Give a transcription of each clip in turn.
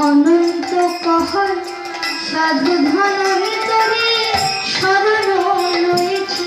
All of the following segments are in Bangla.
অনন্ত কহর সাধু ধন ভিতরে শরণ রয়েছে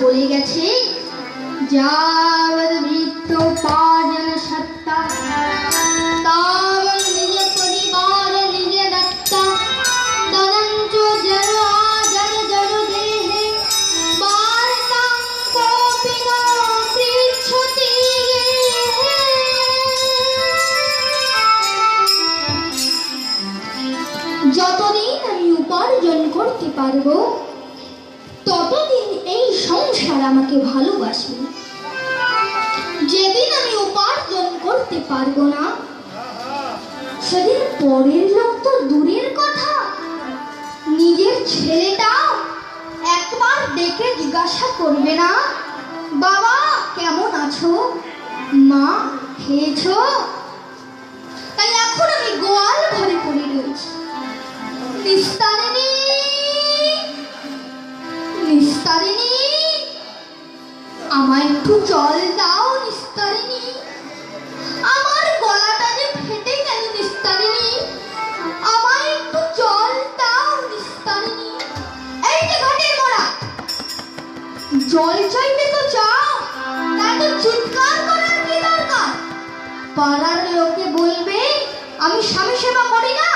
বলে গেছে যাবৎ বৃত্ত পাজন সত্তা তাবৎ নিজ পরিবার নিজ দত্তা তদঞ্চ জড় আজড় জড় দেহে বার্তাং কোপি ন পৃচ্ছতি যতদিন আমি উপার্জন করতে পারবো ততদিন এই সংসার আমাকে ভালোবাসবে। যেদিন আমি উপার্জন করতে পারবো না সেদিন পরের লোক তো দূরের কথা, নিজের ছেলেটাও একবার ডেকে জিজ্ঞাসা করবে না বাবা কেমন আছো, মা খেয়েছো। তাই এখন আমি গোয়াল ঘরে পড়ে রয়েছি। নিস্তারিণী নিস্তারিণী আমায় একটু জল দাও নিস্তারিণী, আমার গলাটা যে ফেটে গেল নিস্তারিণী, আমায় একটু জল দাও নিস্তারিণী। এই যে ঘাটের মোড়া, জল চাইতে তো চাও, তাই তো চিৎকার করার কি দরকার? পাড়ার লোকে বলবে আমি স্বামী সেবা করি না।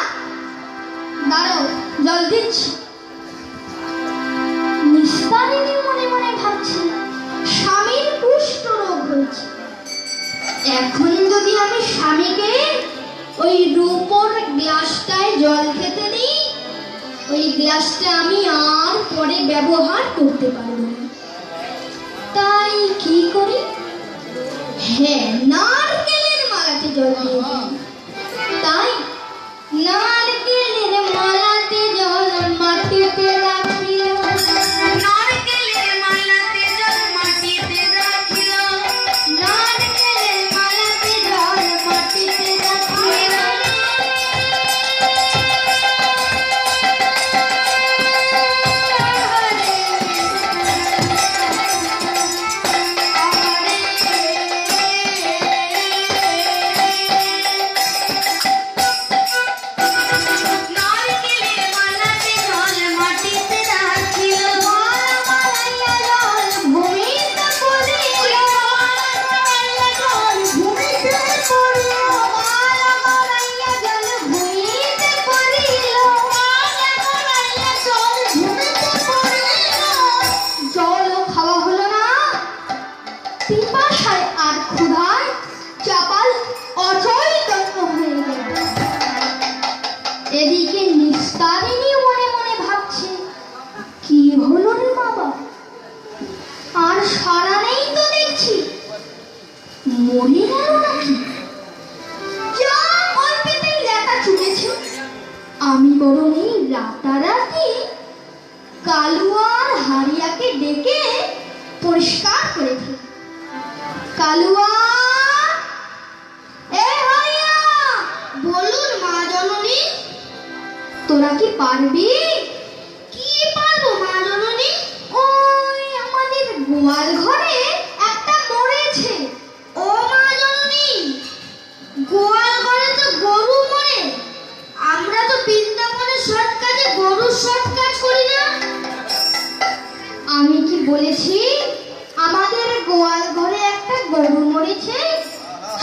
দাঁড়াও জল দিচ্ছি। নিস্তারিণী মনে মনে ভাবছে স্বামীর কুষ্ঠ রোগ হয়েছে, এখন যদি আমি স্বামীকে ওই রূপোর গ্লাসটায় জল খেতে দিই ওই গ্লাসটা আমি আর পরে ব্যবহার করতে পারবো না। তাই কি করি, হ্যাঁ নারকেলের মালাতে জল দিয়ে দিই। তাই নারকেলের মালাতে জল মাটিতে রাখিল, নারকেলের মালাতে জল মাটিতে রাখিল, নারকেলের মালাতে জল মাটিতে রাখিল। পিপাসায় আর ক্ষুধায় চাপাল অচৈতন্য হয়ে গেল। এদিকে নিস্তারিণী মনে মনে ভাবছে কি হলো রে বাবা, আর সারা নেই তো দেখছি, মরে গেল নাকি? যা অল্পেতে লেটা চুকেছে, আমি বরং এই রাতারাতি কালুয়ার হারিয়াকে ডেকে পরিষ্কার করে ফেলি। কালুয়া, এ হারিয়া, বলুন মা জননী। তোরা কি পারবি? কি পারবো মা জননী? ওই আমাদের গোয়াল ঘরে একটা মরেছে। ও মা জননী, গোয়াল ঘরে তো গরু মরে, আমরা তো বৃন্দাবনের সৎ কাজে গরুর সৎ কাজ করি না। আমি কি বলেছি আমাদের গোয়াল ঘরে একটা গরু মরেছে?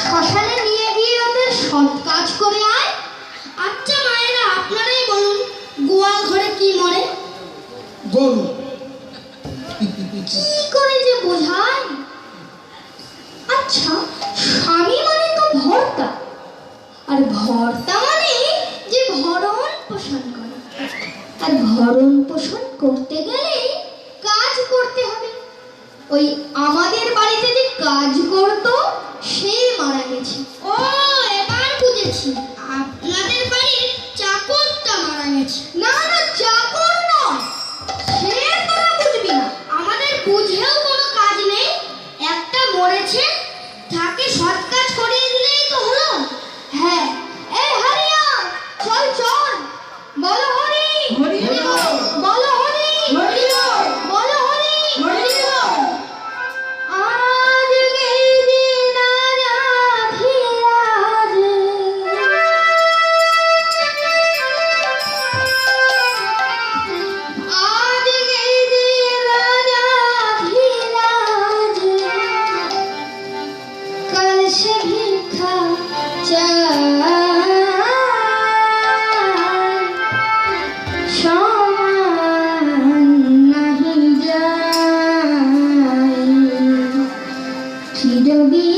শ্মশানে নিয়ে গিয়ে ওদের সৎ কাজ করে আয়। আচ্ছা মায়েরা, আপনারাই বলুন, গোয়াল ঘরে কি মরে? গরু। কি করে যে বোঝায়? আচ্ছা, স্বামী মানে তো ভর্তা, আর ভর্তা মানে যে ভরণ পোষণ করে, আর ভরণ পোষণ করতে গেলে কাজ করতে হবে। ওই আমাদের বাড়িতে যে কাজ করতো সে মারা গেছে। ও, এবার বুঝেছি, আপনাদের বাড়ির চাকরটা মারা গেছে। না না, চাকর নয়, সে তোরা বুঝবি না। আমাদের বুঝেও কোনো কাজ নেই, একটা মরেছে, তাকে সৎ কাজ করিয়ে দিলেই তো হলো। হ্যাঁ, এই হারিয়া, চল চল, বলো হরি হরি বল। বলো হরি হরি বল। বলো হরি হরি বল। আজকে দিন রাধিরাজ, আজকে দিন রাধিরাজ, কাল সে ভিক্ষা চায়, সমান নাহি যায়, চিরদিন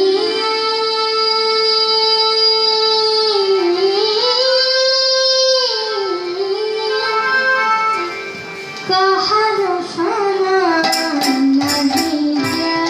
কাহারো সমান নাহি যায়।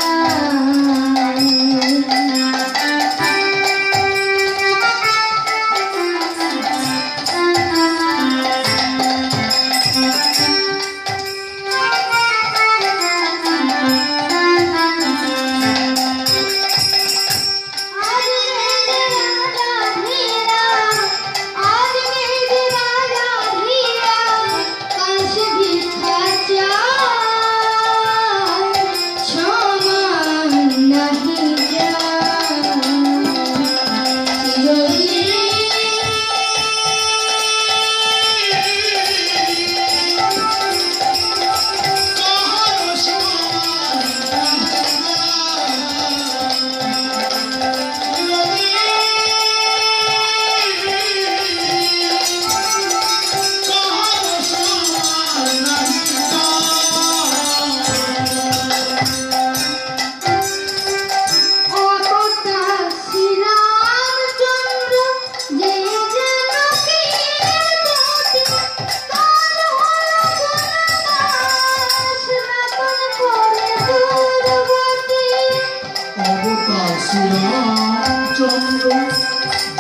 শ্রীরামচন্দ্র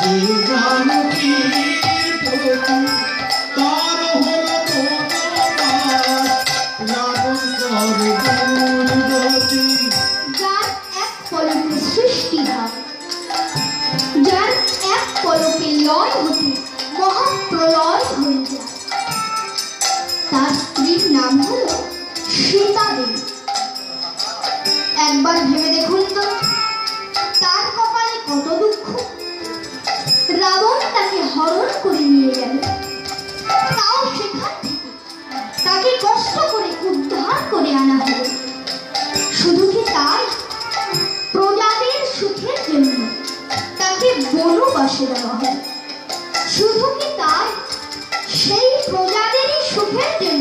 যে জানকীর প্রতি, তার হলো বনবাস, রাবণ করে দুর্গতি। যার এক পলকে সৃষ্টি হয়, যার এক পলকে লয় হতে মহাপ্রলয় হয়ে যায়, তার স্ত্রীর নাম হলো সীতা দেবী। একবার ভেবে দেখুন তো, তার কপালে কত দুঃখ। রাবণ তাকে হরণ করে নিয়ে গেল, তাও সেখান থেকে তাকে কষ্ট করে উদ্ধার করে আনা হলো। শুধু কি তাই, প্রজাদের সুখের জন্য তাকে বনবাসে দেওয়া হলো। শুধু কি তাই, সেই প্রজাদেরই সুখের জন্য